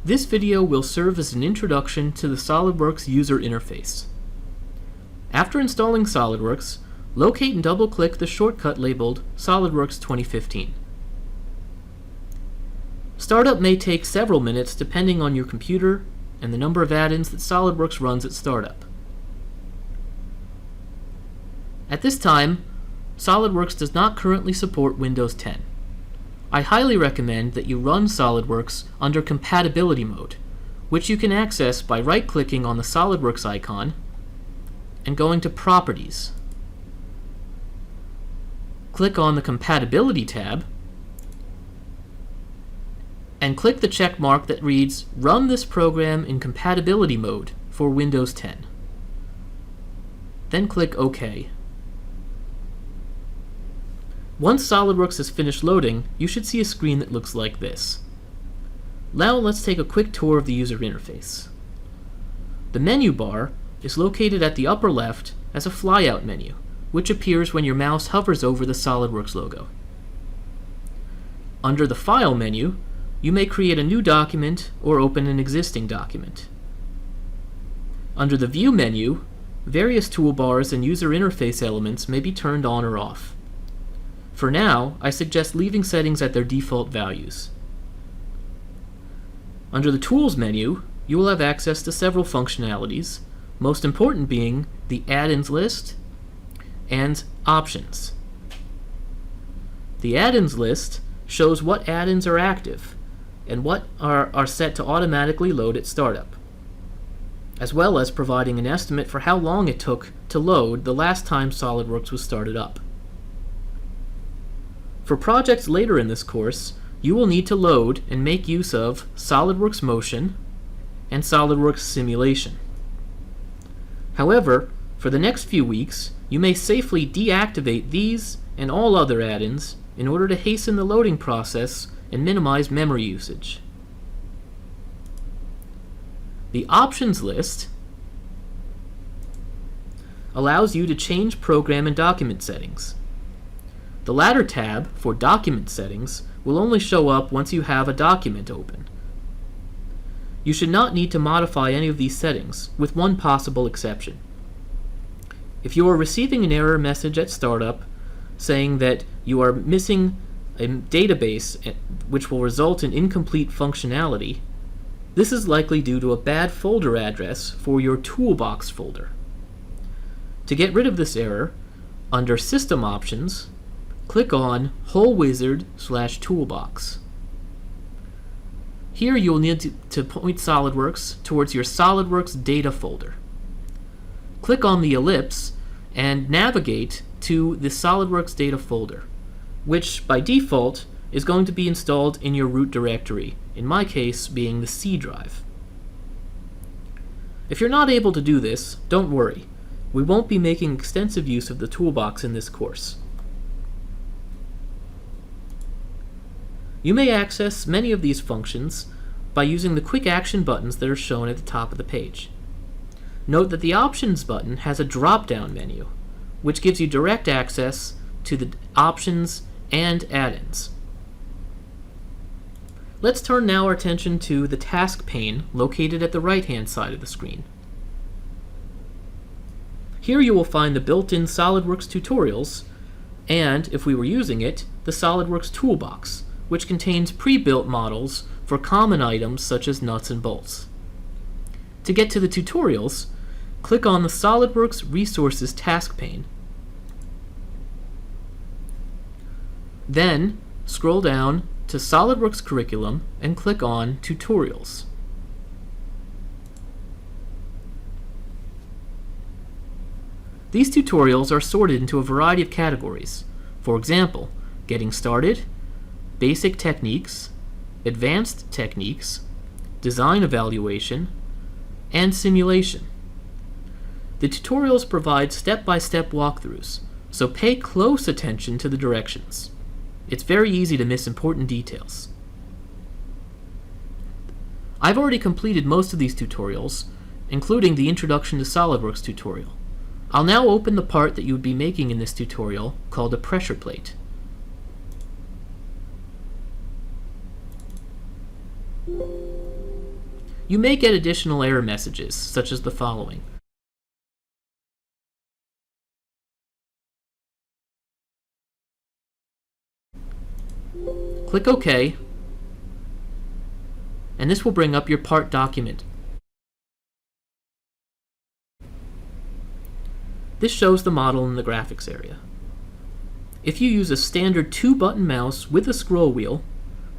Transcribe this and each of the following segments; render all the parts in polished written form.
This video will serve as an introduction to the SOLIDWORKS user interface. After installing SOLIDWORKS, locate and double-click the shortcut labeled SOLIDWORKS 2015. Startup may take several minutes depending on your computer and the number of add-ins that SOLIDWORKS runs at startup. At this time, SOLIDWORKS does not currently support Windows 10. I highly recommend that you run SOLIDWORKS under compatibility mode, which you can access by right-clicking on the SOLIDWORKS icon and going to Properties. Click on the Compatibility tab and click the check mark that reads Run this program in compatibility mode for Windows 10. Then click OK. Once SOLIDWORKS has finished loading, you should see a screen that looks like this. Now let's take a quick tour of the user interface. The menu bar is located at the upper left as a flyout menu, which appears when your mouse hovers over the SOLIDWORKS logo. Under the File menu, you may create a new document or open an existing document. Under the View menu, various toolbars and user interface elements may be turned on or off. For now, I suggest leaving settings at their default values. Under the Tools menu, you will have access to several functionalities, most important being the Add-ins list and Options. The Add-ins list shows what add-ins are active and what are set to automatically load at startup, as well as providing an estimate for how long it took to load the last time SOLIDWORKS was started up. For projects later in this course, you will need to load and make use of SOLIDWORKS Motion and SOLIDWORKS Simulation. However, for the next few weeks, you may safely deactivate these and all other add-ins in order to hasten the loading process and minimize memory usage. The Options list allows you to change program and document settings. The latter tab, for document settings, will only show up once you have a document open. You should not need to modify any of these settings, with one possible exception. If you are receiving an error message at startup saying that you are missing a database which will result in incomplete functionality, this is likely due to a bad folder address for your Toolbox folder. To get rid of this error, under System Options, click on Whole Wizard/Toolbox. Here you will need to point SOLIDWORKS towards your SOLIDWORKS data folder. Click on the ellipse and navigate to the SOLIDWORKS data folder, which by default is going to be installed in your root directory, in my case being the C drive. If you're not able to do this, don't worry. We won't be making extensive use of the toolbox in this course. You may access many of these functions by using the quick action buttons that are shown at the top of the page. Note that the Options button has a drop-down menu, which gives you direct access to the options and add-ins. Let's turn now our attention to the task pane located at the right-hand side of the screen. Here you will find the built-in SOLIDWORKS tutorials and, if we were using it, the SOLIDWORKS toolbox, which contains pre-built models for common items such as nuts and bolts. To get to the tutorials, click on the SOLIDWORKS Resources task pane. Then, scroll down to SOLIDWORKS Curriculum and click on Tutorials. These tutorials are sorted into a variety of categories. For example, Getting Started, Basic Techniques, Advanced Techniques, Design Evaluation, and Simulation. The tutorials provide step-by-step walkthroughs, so pay close attention to the directions. It's very easy to miss important details. I've already completed most of these tutorials, including the Introduction to SOLIDWORKS tutorial. I'll now open the part that you would be making in this tutorial, called a pressure plate. you may get additional error messages, such as the following. Click OK, and this will bring up your part document. This shows the model in the graphics area. If you use a standard 2-button mouse with a scroll wheel,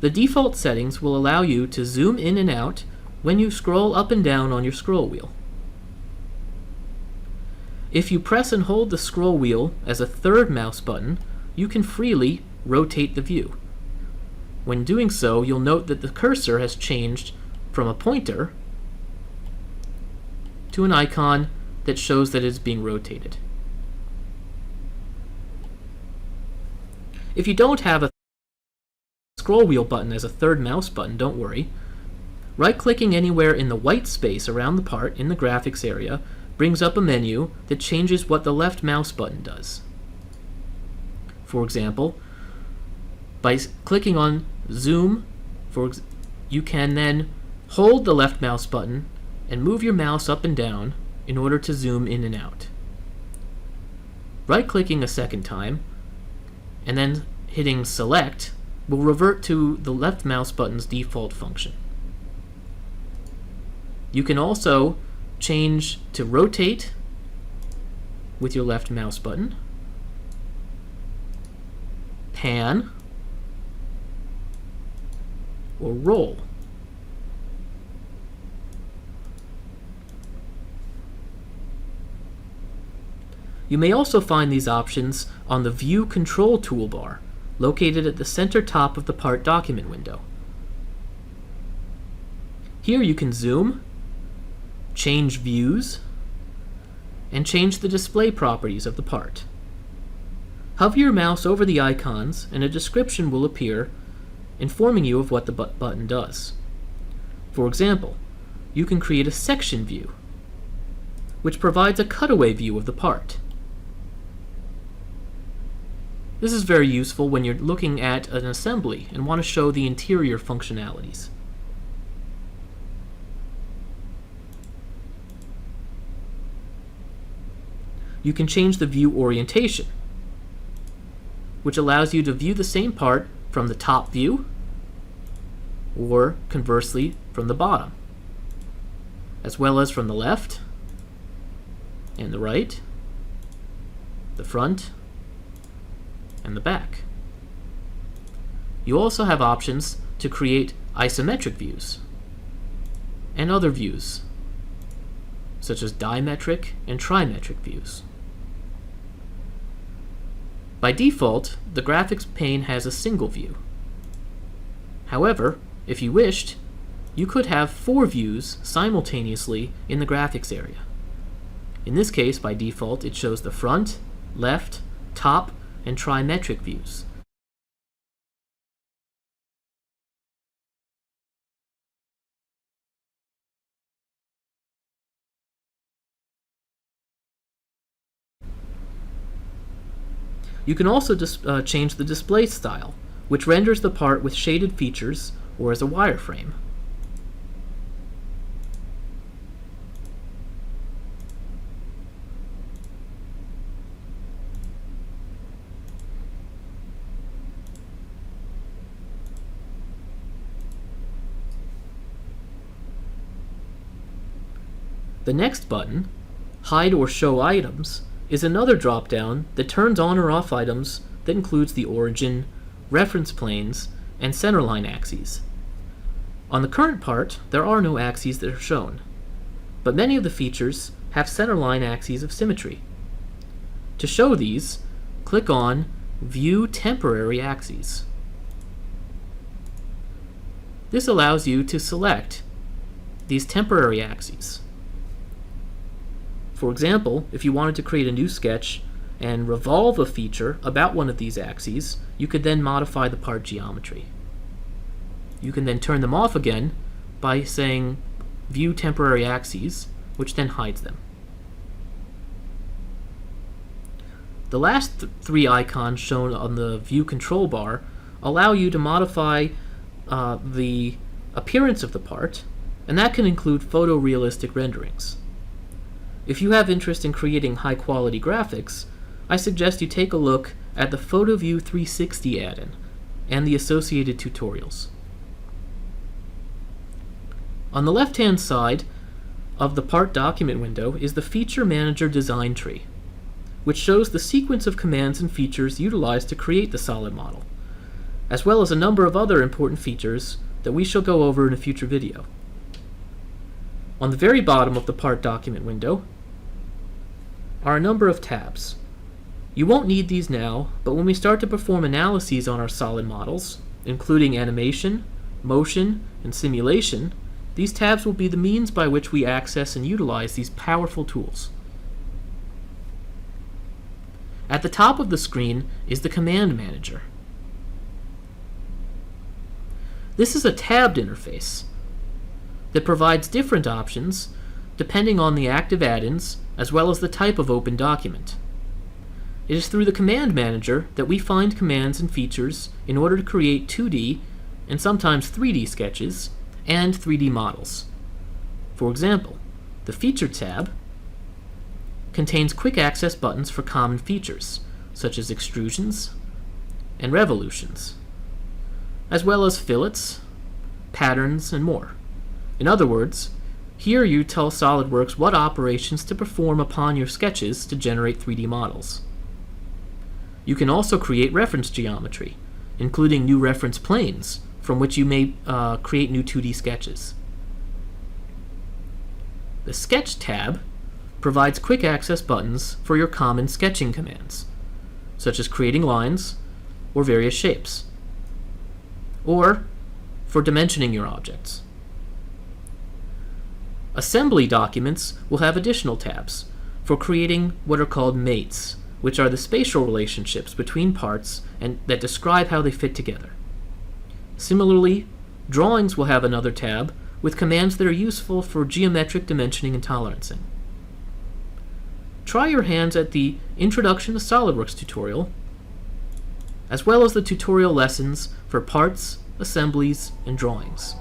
the default settings will allow you to zoom in and out when you scroll up and down on your scroll wheel. If you press and hold the scroll wheel as a third mouse button, you can freely rotate the view. When doing so, you'll note that the cursor has changed from a pointer to an icon that shows that it's being rotated. If you don't have a scroll wheel button as a third mouse button, don't worry. Right-clicking anywhere in the white space around the part in the graphics area brings up a menu that changes what the left mouse button does. For example, by clicking on Zoom, you can then hold the left mouse button and move your mouse up and down in order to zoom in and out. Right-clicking a second time and then hitting Select will revert to the left mouse button's default function. You can also change to rotate with your left mouse button, pan, or roll. You may also find these options on the View Control toolbar, located at the center top of the part document window. Here you can zoom, change views, and change the display properties of the part. Hover your mouse over the icons and a description will appear informing you of what the button does. For example, you can create a section view, which provides a cutaway view of the part. This is very useful when you're looking at an assembly and want to show the interior functionalities. You can change the view orientation, which allows you to view the same part from the top view, or conversely from the bottom, as well as from the left and the right, the front, and the back. You also have options to create isometric views and other views, such as dimetric and trimetric views. By default, the graphics pane has a single view. However, if you wished, you could have 4 views simultaneously in the graphics area. In this case, by default, it shows the front, left, top, and trimetric views. You can also change the display style, which renders the part with shaded features or as a wireframe. The next button, Hide or Show Items, is another drop-down that turns on or off items that includes the origin, reference planes, and centerline axes. On the current part, there are no axes that are shown, but many of the features have centerline axes of symmetry. To show these, click on View Temporary Axes. This allows you to select these temporary axes. For example, if you wanted to create a new sketch and revolve a feature about one of these axes, you could then modify the part geometry. You can then turn them off again by saying View Temporary Axes, which then hides them. The last 3 icons shown on the View control bar allow you to modify the appearance of the part, and that can include photorealistic renderings. If you have interest in creating high-quality graphics, I suggest you take a look at the PhotoView 360 add-in and the associated tutorials. On the left-hand side of the Part Document window is the Feature Manager design tree, which shows the sequence of commands and features utilized to create the solid model, as well as a number of other important features that we shall go over in a future video. On the very bottom of the Part Document window are a number of tabs. You won't need these now, but when we start to perform analyses on our solid models, including animation, motion, and simulation, these tabs will be the means by which we access and utilize these powerful tools. At the top of the screen is the Command Manager. This is a tabbed interface that provides different options depending on the active add-ins as well as the type of open document. It is through the Command Manager that we find commands and features in order to create 2D and sometimes 3D sketches and 3D models. For example, the Feature tab contains quick access buttons for common features, such as extrusions and revolutions, as well as fillets, patterns, and more. In other words, here you tell SOLIDWORKS what operations to perform upon your sketches to generate 3D models. You can also create reference geometry, including new reference planes from which you may create new 2D sketches. The Sketch tab provides quick access buttons for your common sketching commands, such as creating lines or various shapes, or for dimensioning your objects. Assembly documents will have additional tabs for creating what are called mates, which are the spatial relationships between parts and that describe how they fit together. Similarly, drawings will have another tab with commands that are useful for geometric dimensioning and tolerancing. Try your hands at the Introduction to SOLIDWORKS tutorial, as well as the tutorial lessons for parts, assemblies, and drawings.